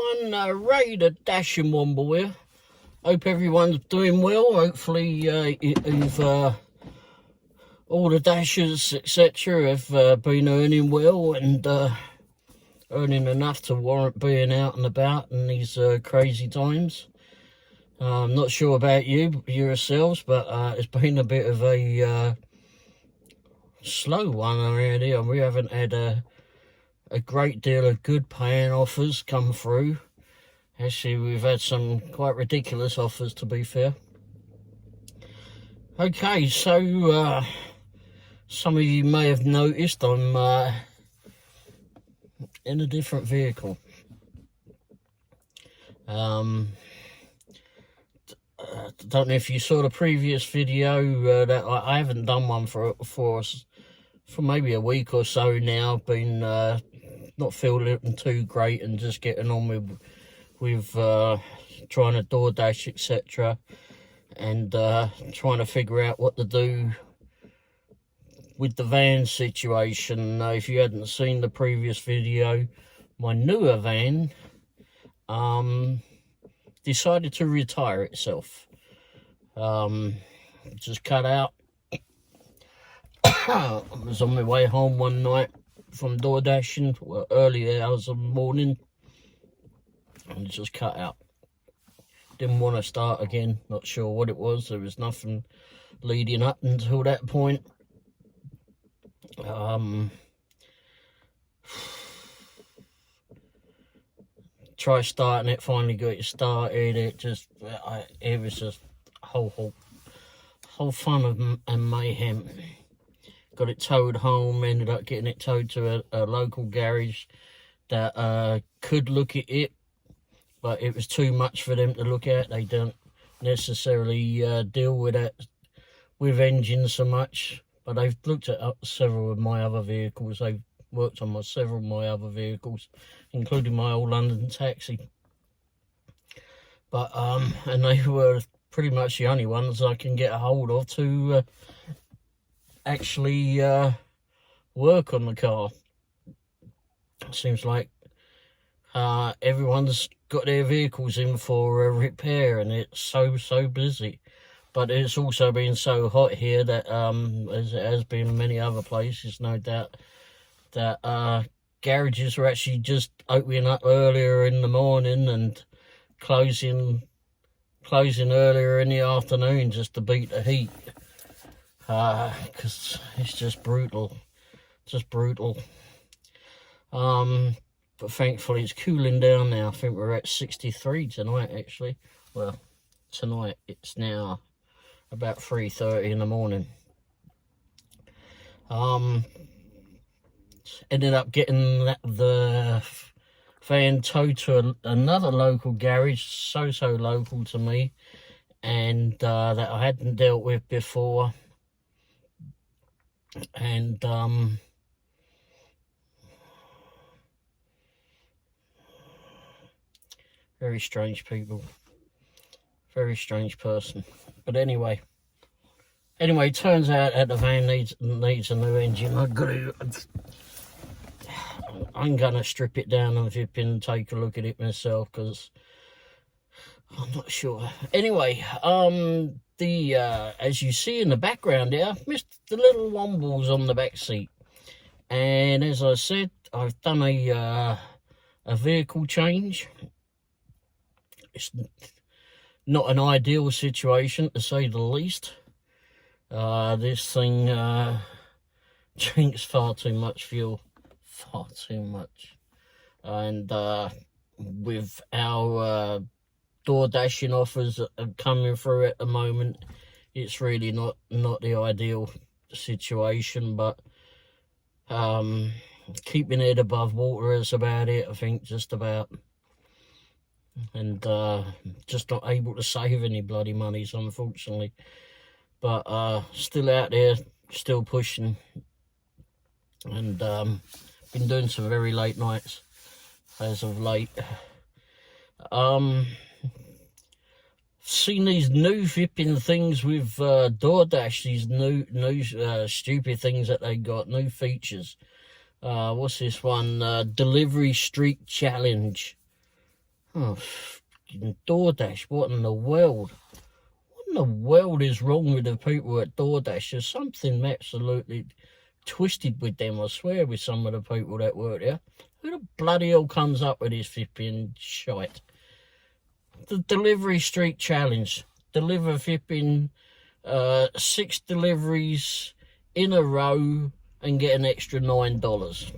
everyone, Ray the Dashing Womble here. Hope everyone's doing well. Hopefully you've all the dashers etc have been earning well and earning enough to warrant being out and about in these crazy times. I'm not sure about yourselves, but it's been a bit of a slow one around here. We haven't had a great deal of good paying offers come through. Actually, we've had some quite ridiculous offers, to be fair. Okay, so some of you may have noticed I'm in a different vehicle. Don't know if you saw the previous video that I haven't done one for maybe a week or so now. Been not feeling too great and just getting on with trying to DoorDash etc. and trying to figure out what to do with the van situation. If you hadn't seen the previous video, my newer van decided to retire itself. Just cut out. I was on my way home one night from DoorDashing, early hours of the morning, and it just cut out. Didn't want to start again, not sure what it was. There was nothing leading up until that point. Try starting it, finally got it started. It was just whole fun and mayhem. Got it towed home, ended up getting it towed to a local garage that could look at it, but it was too much for them to look at. They don't necessarily deal with that, with engines so much, but they've looked at several of my other vehicles. They've worked on several of my other vehicles, including my old London taxi. But and they were pretty much the only ones I can get a hold of to actually work on the car. Seems like everyone's got their vehicles in for a repair, and it's so busy. But it's also been so hot here that as it has been in many other places, no doubt, that garages are actually just opening up earlier in the morning and closing earlier in the afternoon just to beat the heat. Because it's just brutal. But thankfully it's cooling down now. I think we're at 63 tonight, actually. Well, tonight it's now about 3:30 in the morning. Ended up getting the van towed to another local garage, so local to me, and that I hadn't dealt with before. And very strange people, very strange person. But anyway, turns out that the van needs a new engine. I'm gonna strip it down and flip and take a look at it myself, because I'm not sure. Anyway, as you see in the background there, Mr. the little Womble's on the back seat, and as I said, I've done a vehicle change. It's not an ideal situation, to say the least. This thing drinks far too much fuel, far too much, and with our DoorDashing offers that are coming through at the moment, it's really not the ideal situation. But keeping it above water is about it, I think, just about. And just not able to save any bloody monies, unfortunately. But still out there, still pushing, and been doing some very late nights as of late. Seen these new flipping things with DoorDash, these new stupid things that they got, new features. What's this one? Delivery Streak Challenge. Oh, DoorDash, what in the world? What in the world is wrong with the people at DoorDash? There's something absolutely twisted with them, I swear, with some of the people that work there. Who the bloody hell comes up with this flipping shite? The delivery streak challenge. Deliver flipping 6 deliveries in a row and get an extra $9.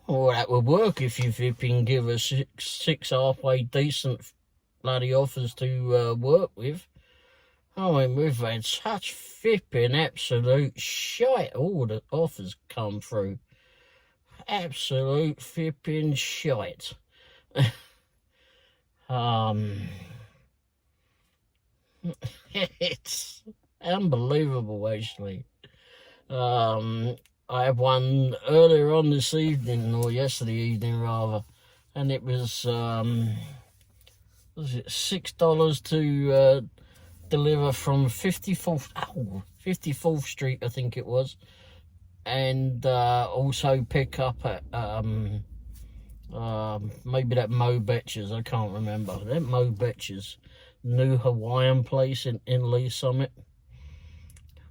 Well, that would work if you flipping give us six halfway decent bloody offers to work with. I mean, we've had such flipping absolute shite. All the offers come through. Absolute flipping shite. It's unbelievable, actually. I had one earlier on this evening, or yesterday evening rather, and it was it $6 to deliver from 54th Street, I think it was, and also pick up at maybe that Mo Betches, I can't remember. That Mo Betches new Hawaiian place in Lee Summit.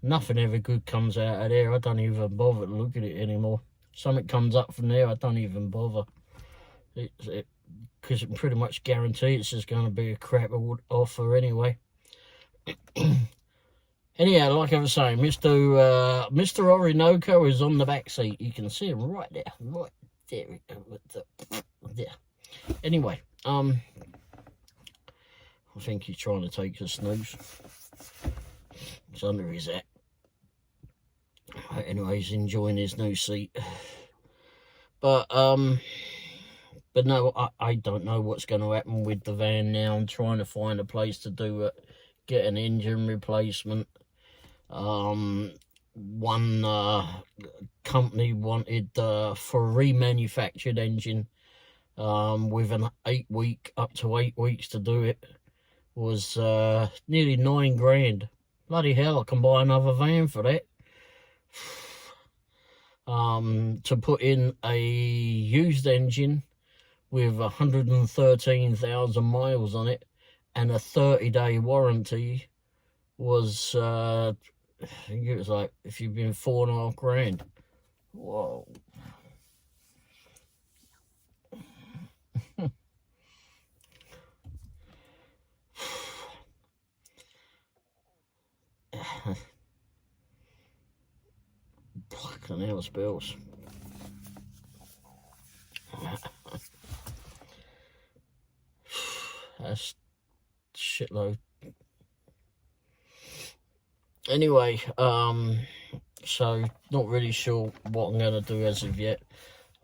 Nothing ever good comes out of there. I don't even bother to look at it anymore. Something comes up from there, I don't even bother. Because it pretty much guarantees it's just going to be a crap offer anyway. Anyhow, like I was saying, Mr. Orinoco is on the back seat. You can see him right there. Right there. There. Anyway, I think he's trying to take a snooze. It's under his hat. Anyway, he's enjoying his new seat. But no, I don't know what's going to happen with the van now. I'm trying to find a place to do it, get an engine replacement. One company wanted for a remanufactured engine with an 8 week, up to 8 weeks to do it, was nearly $9,000. Bloody hell, I can buy another van for that. To put in a used engine with 113,000 miles on it and a 30-day warranty was, I think it was like, if you've been $4,500. Whoa. Fucking hell, spills. That's shitload. Anyway, so not really sure what I'm gonna do as of yet.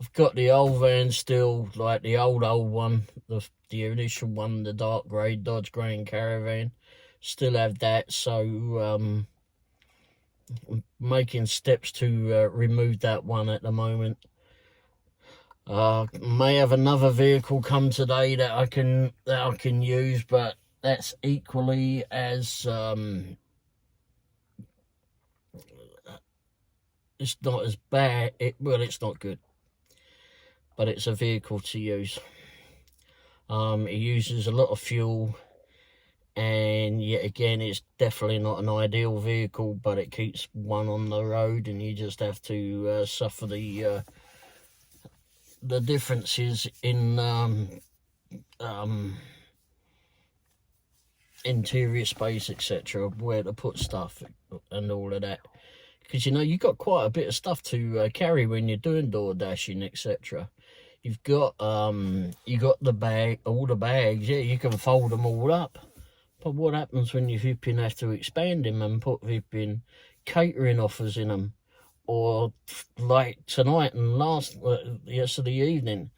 I've got the old van still, like the old one, the initial one, the dark grey Dodge Grand Caravan. Still have that, so I'm making steps to remove that one at the moment. May have another vehicle come today that I can use, but that's equally as it's not as bad. Well, it's not good, but it's a vehicle to use. It uses a lot of fuel, and yet again, it's definitely not an ideal vehicle, but it keeps one on the road, and you just have to suffer the differences in interior space, etc., where to put stuff and all of that. Because, you know, you've got quite a bit of stuff to carry when you're doing door dashing, etc. You've got you got the bag, all the bags. Yeah, you can fold them all up. But what happens when you flipping have to expand them and put flipping catering offers in them? Or like tonight and yesterday evening,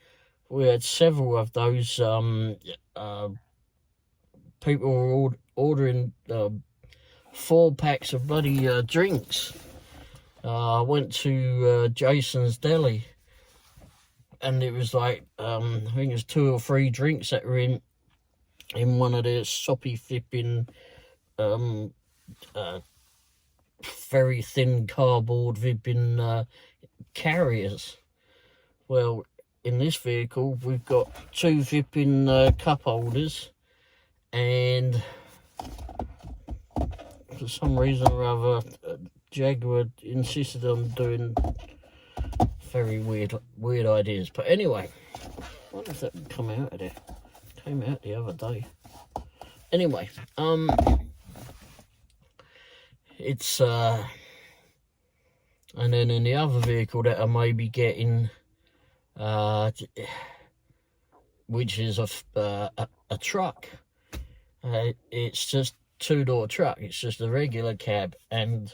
we had several of those people were ordering 4 packs of bloody drinks. I went to Jason's Deli, and it was like I think it was 2 or 3 drinks that were in one of their soppy flipping very thin cardboard flipping carriers. Well, in this vehicle, we've got 2 flipping cup holders, and for some reason or other, Jaguar insisted on doing very weird ideas. But anyway, I wonder if that would come out of there. Came out the other day. Anyway, it's and then in the other vehicle that I may be getting, which is a truck. It's just 2-door truck. It's just a regular cab, and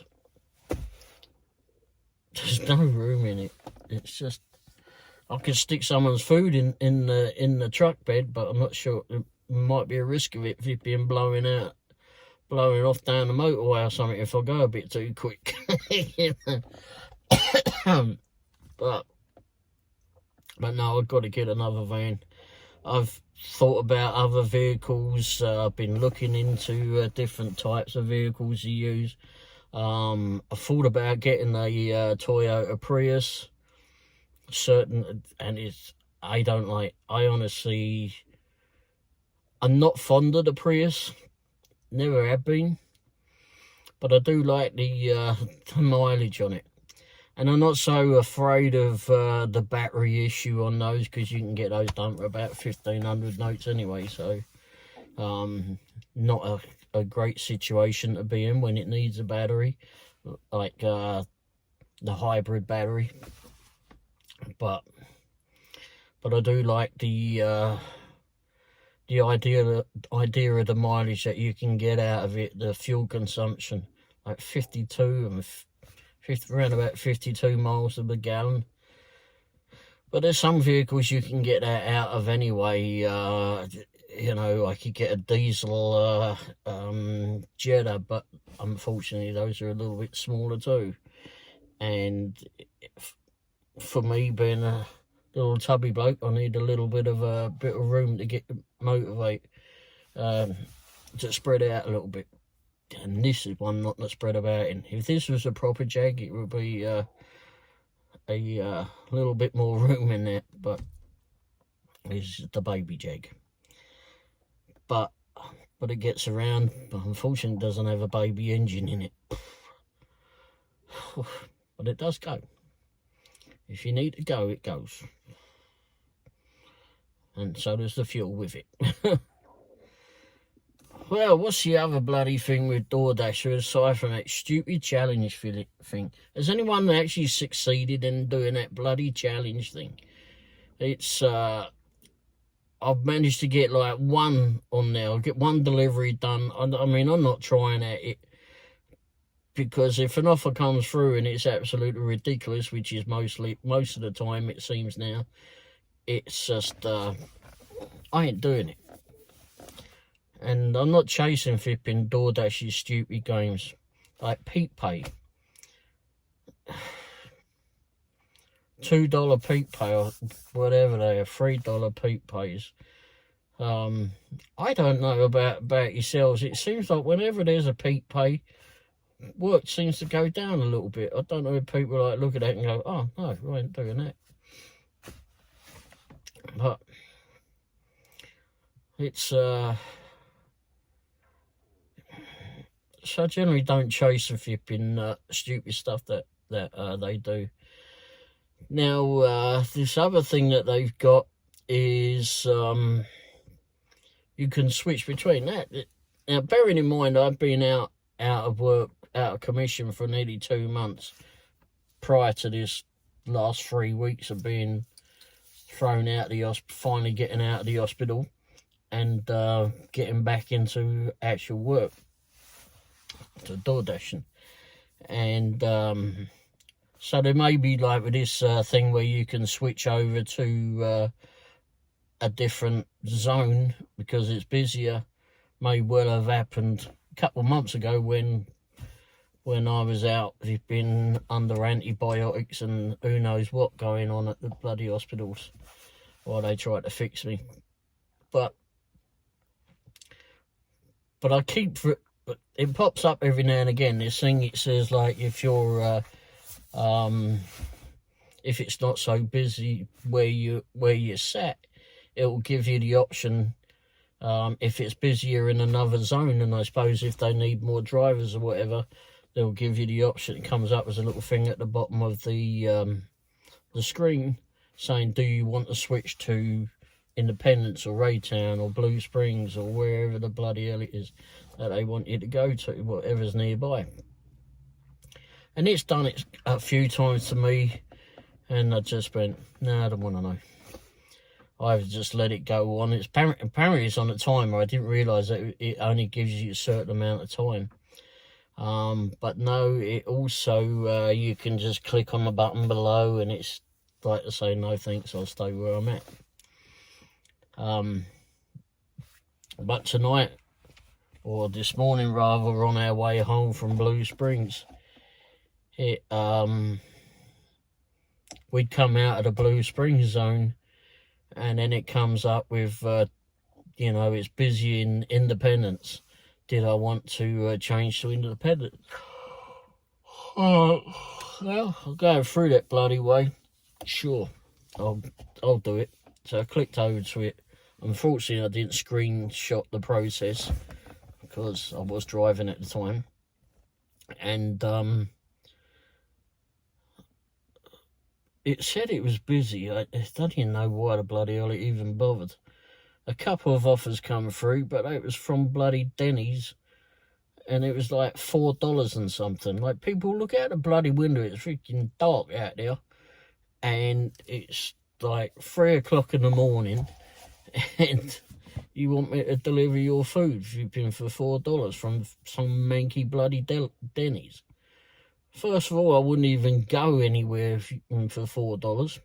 there's no room in it. It's just, I could stick someone's food in the truck bed, but I'm not sure. There might be a risk of it being blowing off down the motorway or something if I go a bit too quick. but no, I've got to get another van. I've thought about other vehicles. I've been looking into different types of vehicles to use. I thought about getting a Toyota Prius. I honestly, I'm not fond of the Prius. Never have been. But I do like the mileage on it. And I'm not so afraid of the battery issue on those, because you can get those done for about 1,500 notes anyway. So, not a great situation to be in when it needs a battery, like the hybrid battery. But I do like the idea of the mileage that you can get out of it, the fuel consumption, like 52 and around about 52 miles a gallon. But there's some vehicles you can get that out of anyway. You know, I could get a diesel Jetta, but unfortunately those are a little bit smaller too. And for me, being a little tubby bloke, I need a little bit of room to get motivate, to spread out a little bit. And this is one not to spread about in. If this was a proper Jag, it would be a little bit more room in there, but it's the baby Jag. But it gets around, but unfortunately it doesn't have a baby engine in it. But it does go. If you need to go, it goes. And so does the fuel with it. Well, what's the other bloody thing with DoorDash aside from that stupid challenge thing? Has anyone actually succeeded in doing that bloody challenge thing? It's, I've managed to get like one on there. I'll get one delivery done. I mean, I'm not trying at it, because if an offer comes through and it's absolutely ridiculous, which is most of the time it seems now, it's just, I ain't doing it. And I'm not chasing flipping DoorDash's stupid games like Peak Pay. $2 Peak Pay or whatever they are, $3 Peak Pays. I don't know about yourselves. It seems like whenever there's a Peak Pay, work seems to go down a little bit. I don't know if people like look at that and go, oh no, I ain't doing that. But it's so I generally don't chase the flipping stupid stuff that they do. Now, this other thing that they've got is you can switch between that. Now, bearing in mind, I've been out of work, out of commission for nearly 2 months prior to this last 3 weeks of being thrown out of the hospital, finally getting out of the hospital and getting back into actual work, to DoorDashing. And so there may be like with this thing where you can switch over to a different zone because it's busier. May well have happened a couple of months ago when I was out. We've been under antibiotics and who knows what going on at the bloody hospitals while they tried to fix me. But I keep, it pops up every now and again, this thing. It says like if you're if it's not so busy where you're sat, it will give you the option. If it's busier in another zone, and I suppose if they need more drivers or whatever, they'll give you the option. It comes up as a little thing at the bottom of the screen saying, do you want to switch to Independence or Raytown or Blue Springs or wherever the bloody hell it is that they want you to go to, whatever's nearby. And it's done it a few times to me, and I just went, no, I don't want to know. I've just let it go on. It's apparently it's on a timer. I didn't realise that it only gives you a certain amount of time. But no, it also, you can just click on the button below, and it's like to say, no thanks, I'll stay where I'm at. But tonight, or this morning rather, on our way home from Blue Springs, we'd come out of the Blue Springs zone, and then it comes up with, it's busy in Independence. Did I want to change to Independence? Well, I'll go through that bloody way. Sure, I'll do it. So I clicked over to it. Unfortunately, I didn't screenshot the process because I was driving at the time. And it said it was busy. I don't even know why the bloody hell it even bothered. A couple of offers come through, but it was from bloody Denny's, and it was like $4 and something. Like, people, look out the bloody window, it's freaking dark out there, and it's like 3 o'clock in the morning, and you want me to deliver your food flipping for $4 from some manky bloody Denny's. First of all, I wouldn't even go anywhere for $4.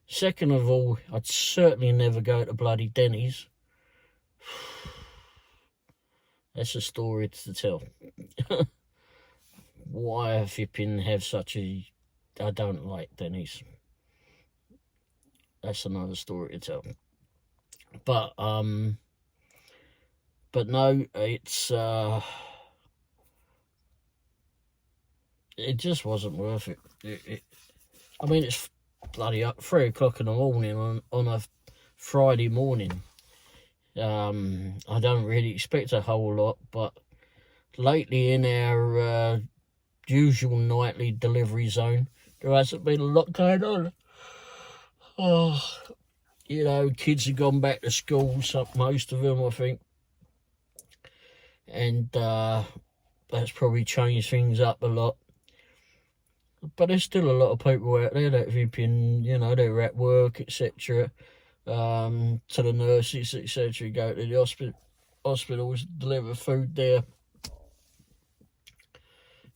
Second of all, I'd certainly never go to bloody Denny's. That's a story to tell. Why I flipping have such a... I don't like Denny's. That's another story to tell. But no, it's... it just wasn't worth it. I mean, it's bloody up 3 o'clock in the morning on a Friday morning. I don't really expect a whole lot, but lately in our usual nightly delivery zone, there hasn't been a lot going on. Oh, kids have gone back to school, most of them, I think, and that's probably changed things up a lot. But there's still a lot of people out there that have been, they're at work, etc., to the nurses, etc., go to the hospitals, deliver food there,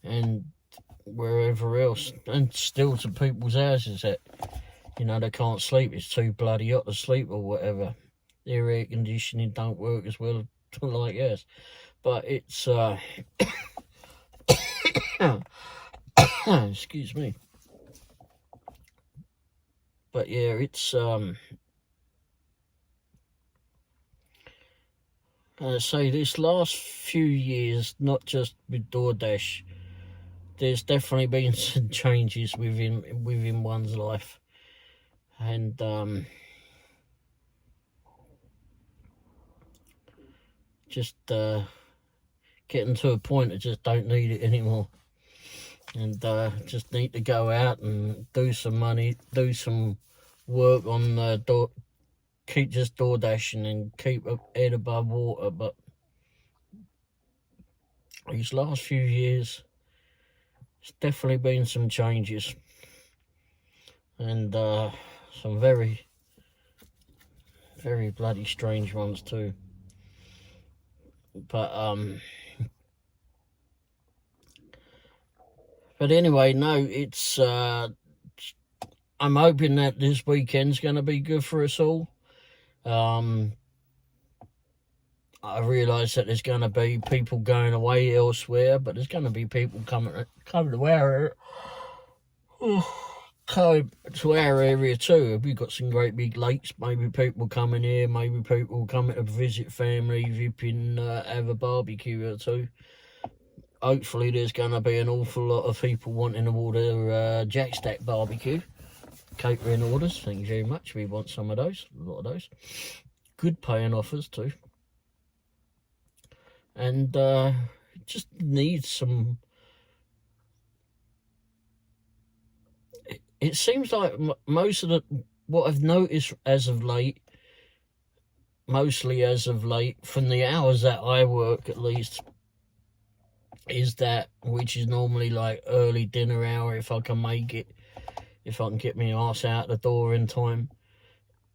and wherever else, and still to people's houses that, they can't sleep, it's too bloody hot to sleep or whatever. Their air conditioning don't work as well like us. But it's, excuse me. But yeah, it's I say this last few years, not just with DoorDash, there's definitely been some changes within one's life, and just getting to a point I just don't need it anymore. And just need to go out and do some money, do some work on keep just door dashing and keep a head above water. But these last few years, there's definitely been some changes, and some very, very bloody strange ones too. But anyway, no, it's, I'm hoping that this weekend's going to be good for us all. I realise that there's going to be people going away elsewhere, but there's going to be people coming to our area too. We've got some great big lakes. Maybe people coming here, maybe people coming to visit family, have a barbecue or two. Hopefully there's going to be an awful lot of people wanting to order Jack Stack barbecue. catering orders. Thank you very much. We want some of those, a lot of those. Good paying offers too. And just needs some. It seems like most of what I've noticed as of late, mostly as of late, from the hours that I work at least, is that, which is normally like early dinner hour if I can make it, if I can get my arse out the door in time,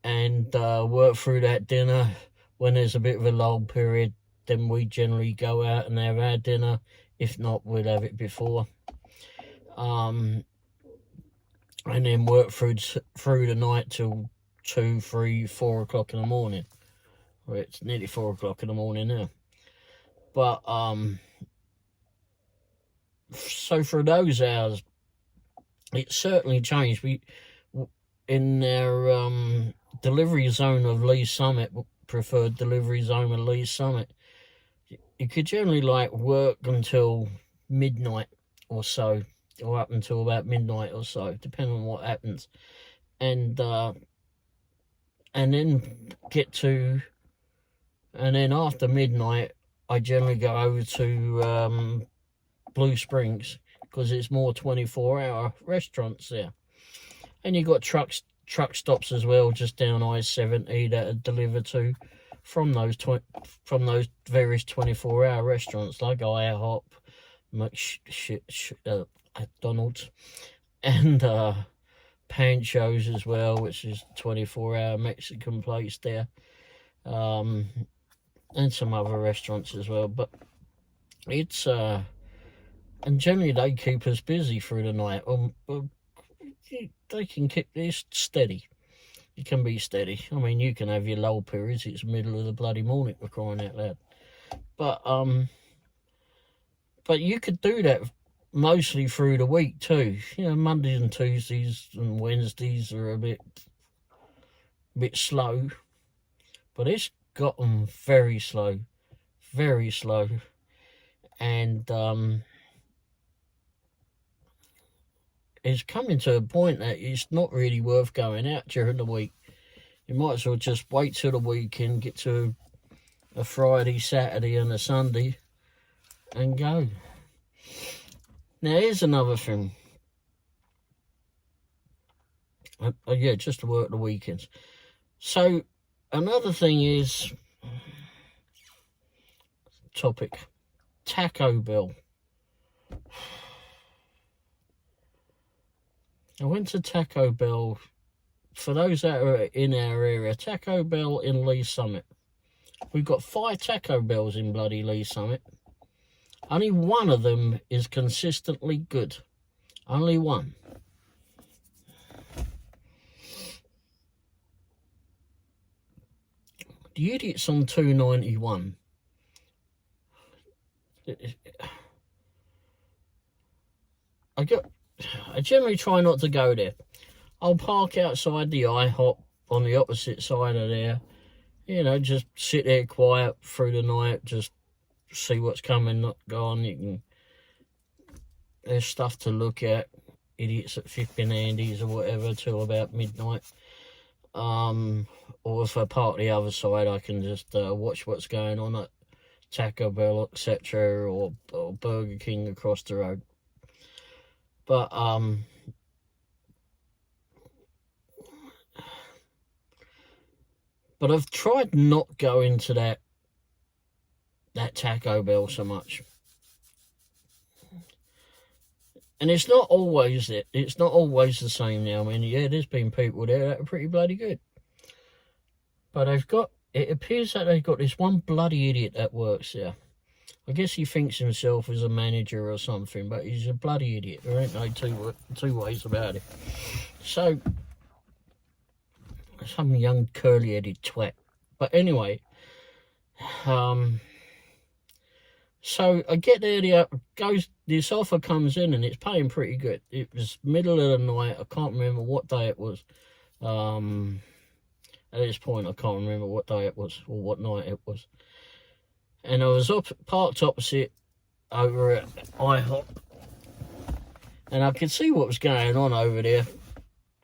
and work through that dinner. When there's a bit of a lull period, then we generally go out and have our dinner. If not, we'll have it before. And then work through the night till 2, 3, 4 o'clock in the morning. Well, it's nearly 4 o'clock in the morning now. But so for those hours, it certainly changed. We, in their delivery zone of Lee's Summit, preferred delivery zone of Lee's Summit, you could generally like work until midnight or so, or up until about midnight or so, depending on what happens, and then after midnight, I generally go over to Blue Springs, because it's more 24-hour restaurants there, and you got truck stops as well, just down I-70 that are delivered to from those various 24-hour restaurants like IHOP, McDonald's, and Pancho's as well, which is 24-hour Mexican place there, and some other restaurants as well. But it's and generally they keep us busy through the night. They can keep this steady. It can be steady. I mean, you can have your lull periods. It's the middle of the bloody morning, for crying out loud. But you could do that mostly through the week too. You know, Mondays and Tuesdays and Wednesdays are a bit slow, but it's gotten very slow, and it's coming to a point that it's not really worth going out during the week. You might as well just wait till the weekend, get to a Friday, Saturday and a Sunday and go. Now here's another thing. Yeah, just to work the weekends. So another thing is Taco Bell. I went to Taco Bell. For those that are in our area, Taco Bell in Lee's Summit. We've got 5 Taco Bells in bloody Lee's Summit. Only one of them is consistently good. Only one. The Idiot's on $2.91. I generally try not to go there. I'll park outside the IHOP on the opposite side of there. You know, just sit there quiet through the night, just see what's coming, not gone. There's stuff to look at. Idiots at 50 Andes or whatever till about midnight. Or if I park the other side, I can just watch what's going on at Taco Bell, etc., or Burger King across the road. But I've tried not going to that Taco Bell so much. And it's not always it. It's not always the same now. I mean, yeah, there's been people there that are pretty bloody good. But it appears that they've got this one bloody idiot that works there. I guess he thinks himself as a manager or something, but he's a bloody idiot. There ain't no two ways about it. So, some young curly-headed twat. But anyway, so I get there, this offer comes in and it's paying pretty good. It was middle of the night. I can't remember what day it was. At this point, I can't remember what day it was or what night it was. And I was parked opposite over at IHOP. And I could see what was going on over there.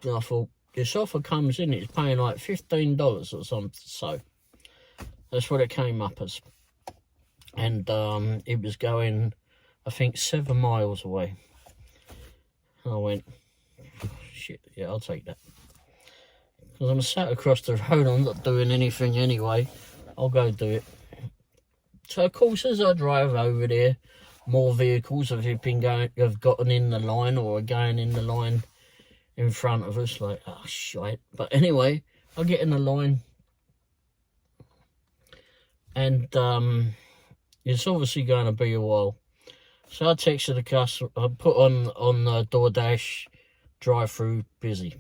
And I thought, this offer comes in, it's paying like $15 or something. So that's what it came up as. And it was going, I think, 7 miles away. And I went, shit, yeah, I'll take that. Because I'm sat across the road, I'm not doing anything anyway. I'll go do it. So of course, as I drive over there, more vehicles have gotten in the line or are going in the line in front of us. Like, oh shit. But anyway, I get in the line, and it's obviously going to be a while. So I texted the customer. I put on DoorDash drive-through busy.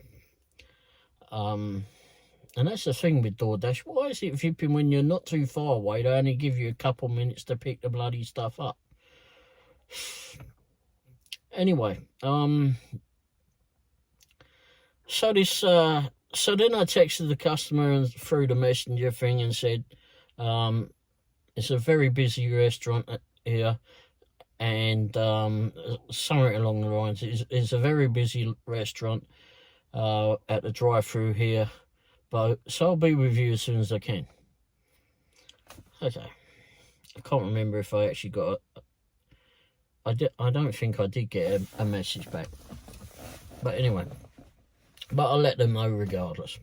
And that's the thing with DoorDash. Why is it vipping when you're not too far away? They only give you a couple minutes to pick the bloody stuff up. Anyway, so then I texted the customer and through the messenger thing and said, it's a very busy restaurant here, and somewhere along the lines, it's a very busy restaurant at the drive-through here. So I'll be with you as soon as I can. Okay. I can't remember if I actually got I don't think I did get a message back. But anyway. But I'll let them know regardless.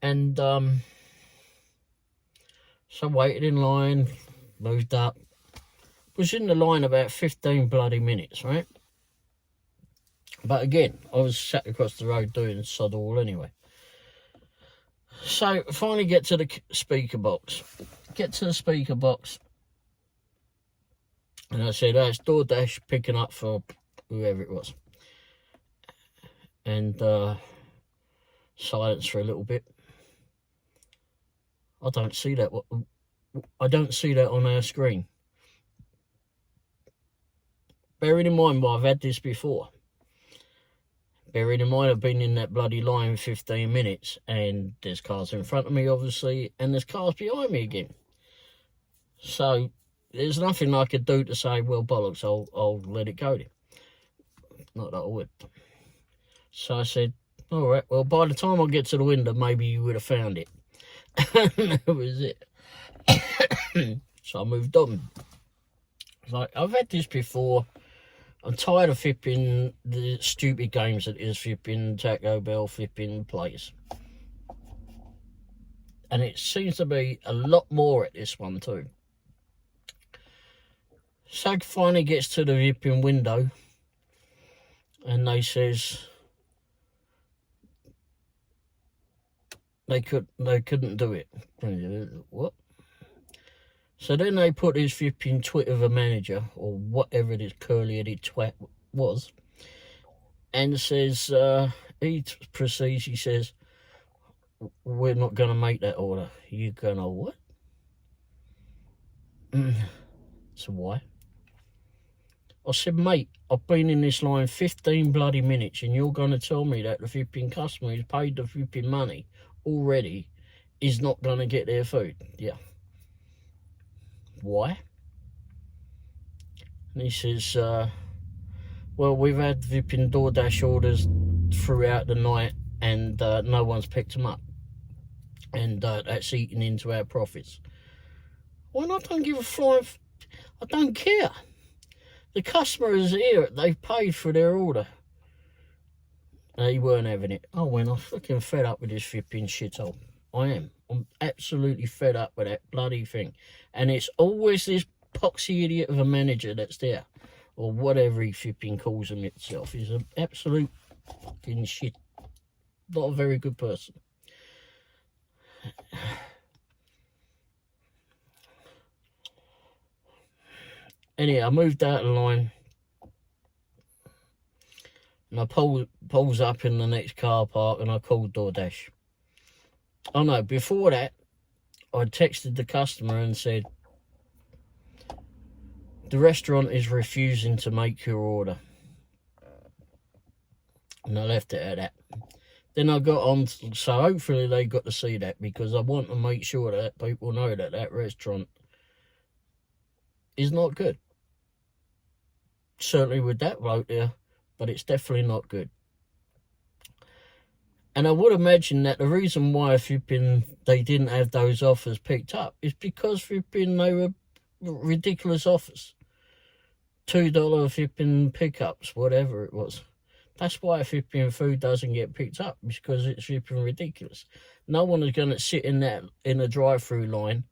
And so I waited in line, moved up. Was in the line about 15 bloody minutes, right? But again, I was sat across the road doing sod all anyway. So finally get to the speaker box. And I said, oh, it's DoorDash picking up for whoever it was. And silence for a little bit. I don't see that. I don't see that on our screen. Bearing in mind, I've had this before. Bearing in mind, I've been in that bloody line 15 minutes, and there's cars in front of me, obviously, and there's cars behind me again. So there's nothing I could do to say, well, bollocks, I'll let it go then. Not that I would. So I said, all right, well, by the time I get to the window, maybe you would have found it. And that was it. So I moved on. Like, I've had this before. I'm tired of flipping the stupid games that is flipping Taco Bell, flipping place. And it seems to be a lot more at this one too. So finally gets to the flipping window, and they says they couldn't do it. What? So then they put his flipping tweet of a manager, or whatever this curly-headed twat was, and says, he proceeds, he says, we're not going to make that order. You're going to what? So why? I said, mate, I've been in this line 15 bloody minutes, and you're going to tell me that the flipping customer who's paid the flipping money already is not going to get their food? Yeah. Why? And he says, well, we've had flipping DoorDash orders throughout the night, and no one's picked them up. And that's eating into our profits. Well, I don't give a flying... I don't care. The customer is here. They've paid for their order. They weren't having it. I went, I'm fucking fed up with this flipping shithole. I am. I'm absolutely fed up with that bloody thing. And it's always this poxy idiot of a manager that's there. Or whatever he flipping calls him itself. He's an absolute fucking shit. Not a very good person. Anyhow, I moved out of the line. And I pulls up in the next car park, and I called DoorDash. Oh no, before that, I texted the customer and said, the restaurant is refusing to make your order. And I left it at that. Then I got on, so hopefully they got to see that, because I want to make sure that people know that that restaurant is not good. Certainly with that bloke there, but it's definitely not good. And I would imagine that the reason why they didn't have those offers picked up is because they were ridiculous offers. $2 pickups, whatever it was. That's why food doesn't get picked up, because it's ridiculous. No one is going to sit in a drive-through line.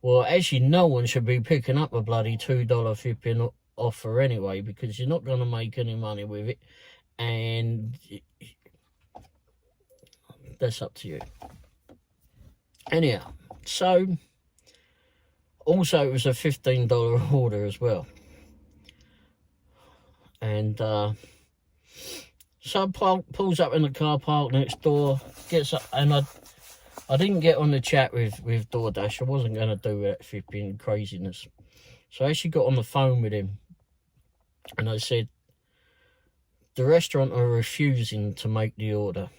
Well, actually, no one should be picking up a bloody $2 offer anyway, because you're not going to make any money with it, and that's up to you. Anyhow, so also it was a $15 order as well, and so pulls up in the car park next door, gets up, and I didn't get on the chat with DoorDash. I wasn't going to do that flipping craziness. So I actually got on the phone with him, and I said, the restaurant are refusing to make the order.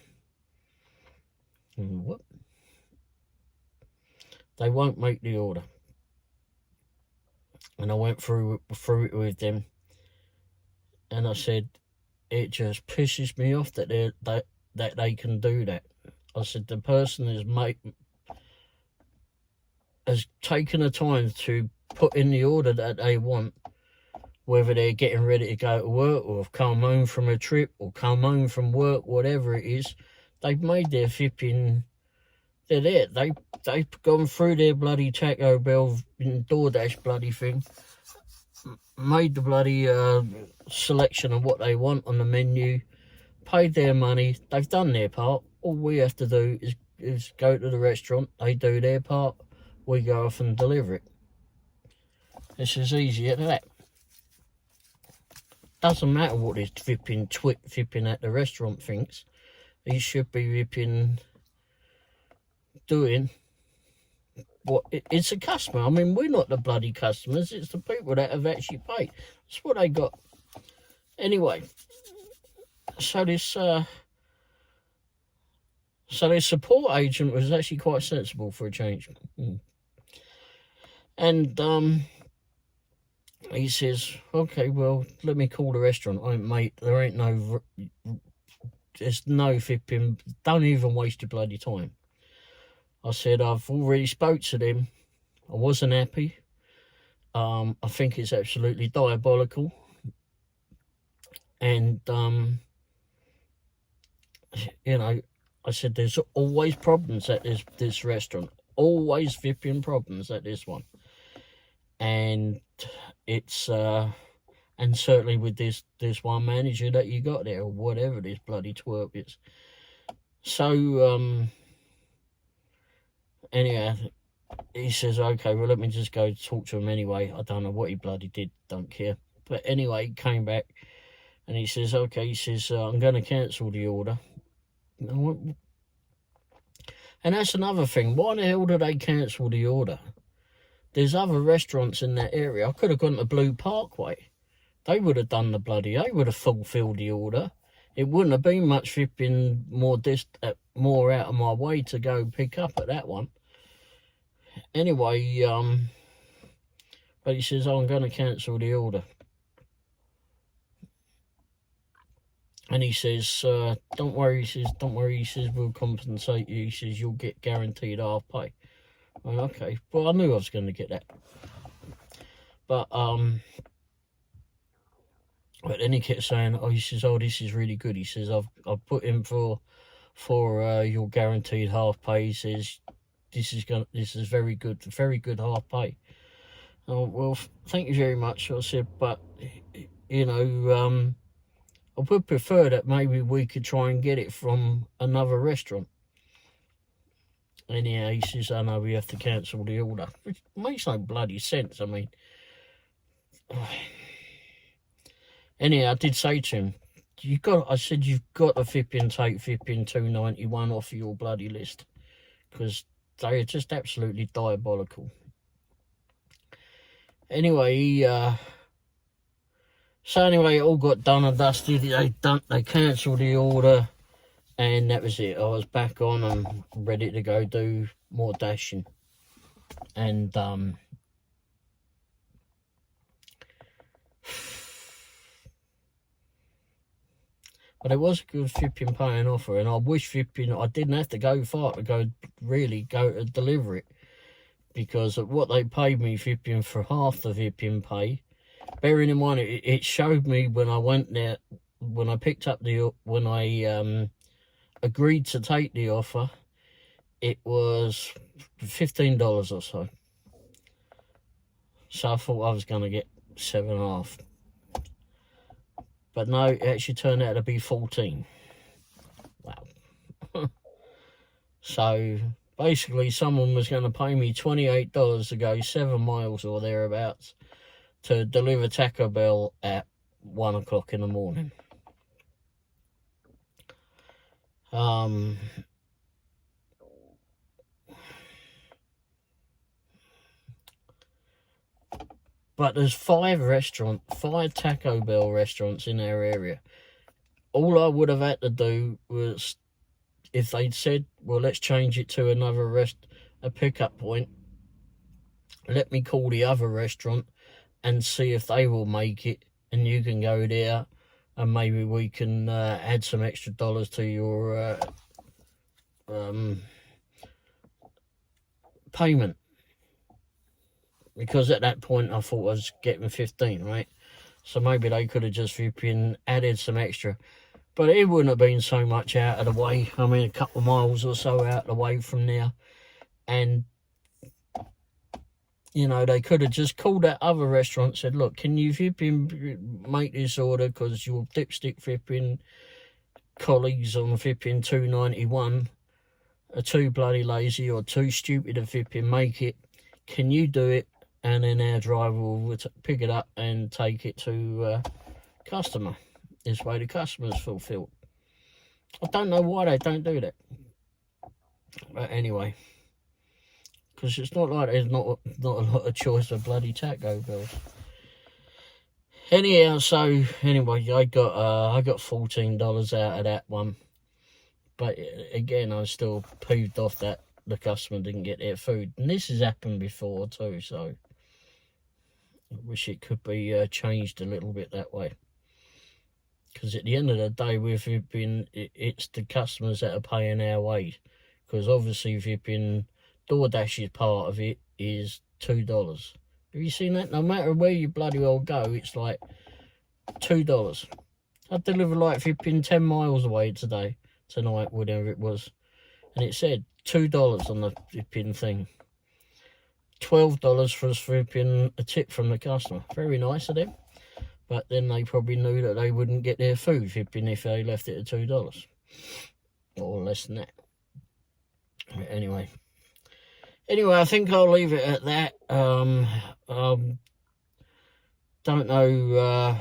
What? They won't make the order. And I went through it with them, and I said, it just pisses me off that they can do that. I said, the person has taken the time to put in the order that they want, whether they're getting ready to go to work, or have come home from a trip, or come home from work, whatever it is. They've made their flipping, they're there. They've gone through their bloody Taco Bell DoorDash bloody thing, made the bloody selection of what they want on the menu, paid their money, they've done their part. All we have to do is go to the restaurant, they do their part, we go off and deliver it. It's as easy as that. Doesn't matter what this flipping at the restaurant thinks. He should be doing what it's a customer. I mean, we're not the bloody customers, it's the people that have actually paid. That's what they got. Anyway, so this support agent was actually quite sensible for a change. And he says, okay, well, let me call the restaurant. Mate, there's no flipping, don't even waste your bloody time. I said, I've already spoke to them. I wasn't happy. I think it's absolutely diabolical. And, you know, I said, there's always problems at this restaurant. Always flipping problems at this one. And it's, and certainly with this one manager that you got there, or whatever this bloody twerp is. So, anyhow, he says, okay, well, let me just go talk to him anyway. I don't know what he bloody did, don't care. But anyway, he came back, and he says, okay, he says, I'm going to cancel the order. And that's another thing. Why the hell do they cancel the order? There's other restaurants in that area. I could have gone to Blue Parkway. They would have done they would have fulfilled the order. It wouldn't have been much flipping more out of my way to go pick up at that one. Anyway, but he says, I'm going to cancel the order. And he says, don't worry, he says, we'll compensate you. He says, you'll get guaranteed half pay. Well, okay, well, I knew I was going to get that. But then he kept saying, oh, he says, oh, this is really good. He says, I've put in for your guaranteed half pay. He says, this is very good half pay. Oh, well, thank you very much. I said, but, you know, I would prefer that maybe we could try and get it from another restaurant. Anyhow, he says, I know we have to cancel the order. Which makes no bloody sense, I mean. Anyhow, I did say to him, I said, you've got to flipping take flipping $2.91 off your bloody list. Because they are just absolutely diabolical. Anyway, so anyway, it all got done and dusted. They cancelled the order, and that was it. I was back on and ready to go do more dashing. And But it was a good flipping paying offer, and I wish flipping I didn't have to go far to go to deliver it, because of what they paid me flipping for half the flipping pay. Bearing in mind, it showed me when I went there, when I picked up when I agreed to take the offer, it was $15 or so. So I thought I was going to get 7.5. But no, it actually turned out to be 14. Wow. So basically, someone was going to pay me $28 to go 7 miles or thereabouts to deliver Taco Bell at 1 o'clock in the morning. But there's 5 Taco Bell restaurants in our area. All I would have had to do was, if they'd said, well, let's change it to a pickup point, let me call the other restaurant and see if they will make it, and you can go there, and maybe we can add some extra dollars to your payment. Because at that point I thought I was getting 15, right? So maybe they could have just added some extra. But it wouldn't have been so much out of the way. I mean, a couple of miles or so out of the way from there. And, you know, they could have just called that other restaurant and said, look, can you make this order, because your dipstick colleagues on $2.91 are too bloody lazy or too stupid to make it. Can you do it? And then our driver will pick it up and take it to customer. This way the customer's fulfilled. I don't know why they don't do that. But anyway, because it's not like there's not a lot of choice of bloody Taco Bells. Anyhow, so anyway, I got $14 out of that one. But again, I was still peeved off that the customer didn't get their food. And this has happened before too, so I wish it could be changed a little bit that way. Because at the end of the day, it's the customers that are paying our way. Because obviously, DoorDash's part of it is $2. Have you seen that? No matter where you bloody well go, it's like $2. I delivered like 10 miles away tonight, whatever it was. And it said $2 on the flipping thing. $12 for flipping a tip from the customer. Very nice of them. But then they probably knew that they wouldn't get their food flipping if they left it at $2. Or less than that. But anyway, I think I'll leave it at that. Don't know.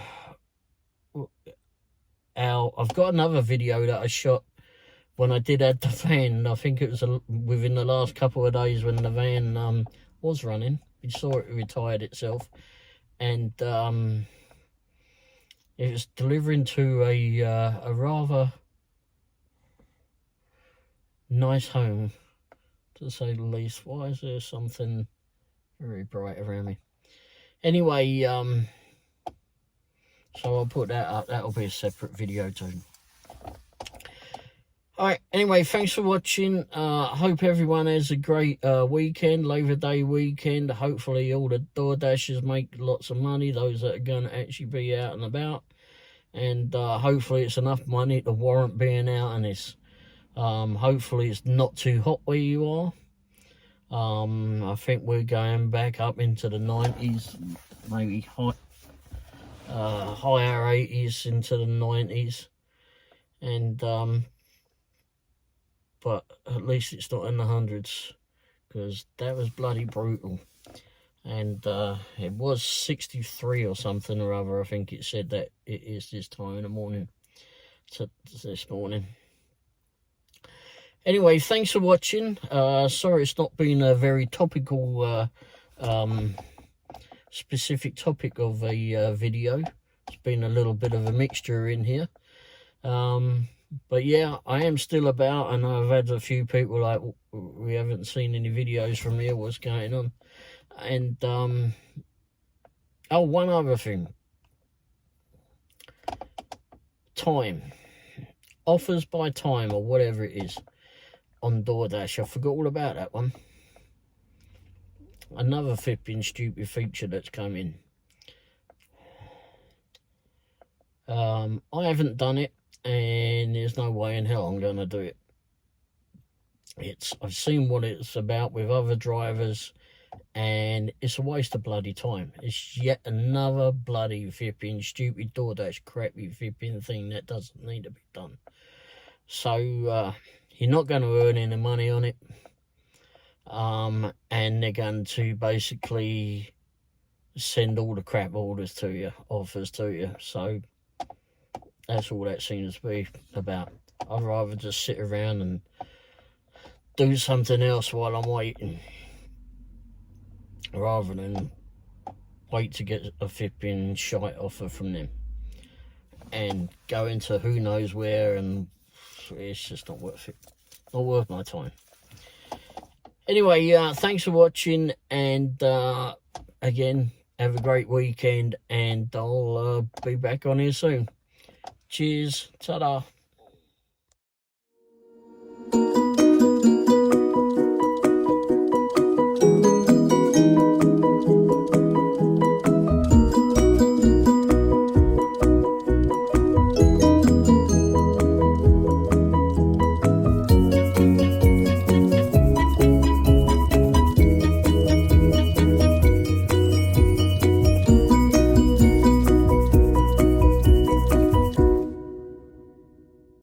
I've got another video that I shot when I did add the van. I think it was within the last couple of days when the van was running. We saw it retired itself, and it was delivering to a rather nice home, to say the least. Why is there something very bright around me? Anyway, so I'll put that up. That'll be a separate video too. Alright, anyway, thanks for watching. Hope everyone has a great weekend, Labor Day weekend. Hopefully all the DoorDashers make lots of money, those that are going to actually be out and about. And hopefully it's enough money to warrant being out in this. Hopefully it's not too hot where you are. I think we're going back up into the 90s, maybe higher 80s into the 90s. And but at least it's not in the hundreds, because that was bloody brutal. And it was 63 or something or other. I think it said that it is this time in the morning, this morning. Anyway, thanks for watching. Sorry it's not been a very topical, specific topic of a video. It's been a little bit of a mixture in here. But yeah, I am still about, and I've had a few people like, we haven't seen any videos from here, what's going on? And, oh, one other thing. Time. offers by time or whatever it is on DoorDash. I forgot all about that one. Another flipping stupid feature that's come in. I haven't done it, and there's no way in hell I'm going to do it. I've seen what it's about with other drivers, and it's a waste of bloody time. It's yet another bloody flipping stupid DoorDash crappy flipping thing that doesn't need to be done. So you're not going to earn any money on it, and they're going to basically send all the crap orders to you, offers to you. So that's all that seems to be about. I'd rather just sit around and do something else while I'm waiting, rather than wait to get a flipping shite offer from them and go into who knows where, and it's just not worth it. Not worth my time. Anyway, thanks for watching, and again, have a great weekend, and I'll be back on here soon. Cheers. Ta-da.